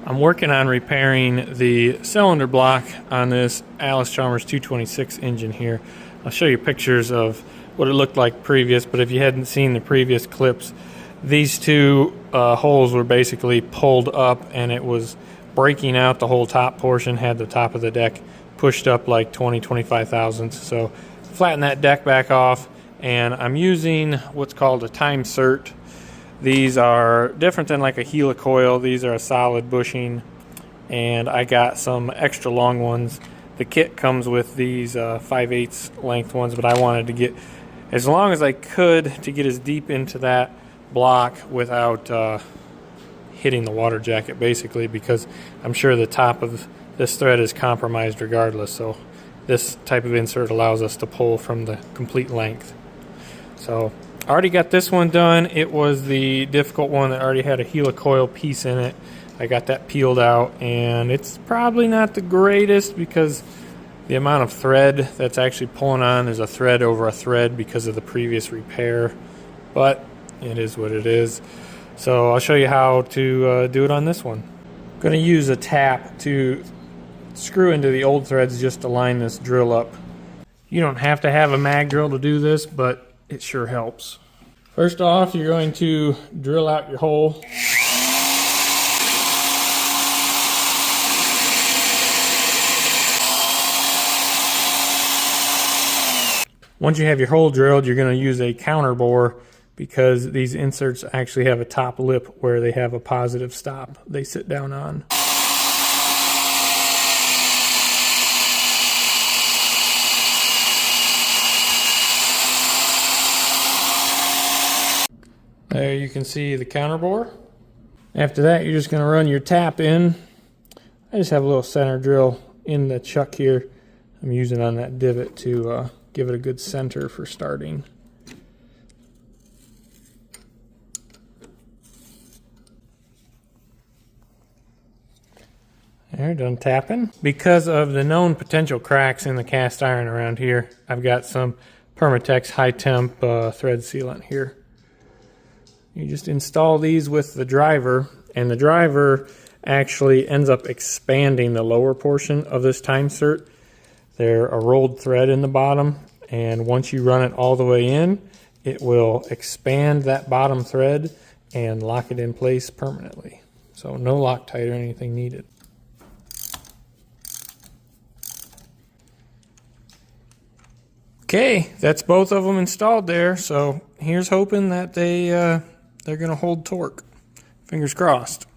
I'm working on repairing the cylinder block on this Allis-Chalmers 226 engine here. I'll show you pictures of what it looked like previous, but if you hadn't seen the previous clips, these two holes were basically pulled up and it was breaking out. The whole top portion had the top of the deck pushed up like 20-25 thousandths. So flatten that deck back off, and I'm using what's called a time cert. These are different than like a helicoil. These are a solid bushing, and I got some extra long ones. The kit comes with these 5/8 length ones, but I wanted to get as long as I could to get as deep into that block without hitting the water jacket, basically, because I'm sure the top of this thread is compromised regardless. So this type of insert allows us to pull from the complete length. So I already got this one done. It was the difficult one that already had a helicoil piece in it. I got that peeled out, and it's probably not the greatest because the amount of thread that's actually pulling on is a thread over a thread because of the previous repair, but it is what it is. So I'll show you how to do it on this one. I'm going to use a tap to screw into the old threads just to line this drill up. You don't have to have a mag drill to do this, but it sure helps. First off, you're going to drill out your hole. Once you have your hole drilled, you're going to use a counter bore because these inserts actually have a top lip where they have a positive stop they sit down on. There you can see the counter bore. After that, you're just going to run your tap in. I just have a little center drill in the chuck here. I'm using on that divot to give it a good center for starting. There, done tapping. Because of the known potential cracks in the cast iron around here, I've got some Permatex high temp thread sealant here. You just install these with the driver, and the driver actually ends up expanding the lower portion of this time cert. They're a rolled thread in the bottom, and once you run it all the way in, it will expand that bottom thread and lock it in place permanently. So no Loctite or anything needed. Okay, that's both of them installed there, so here's hoping that they're going to hold torque. Fingers crossed.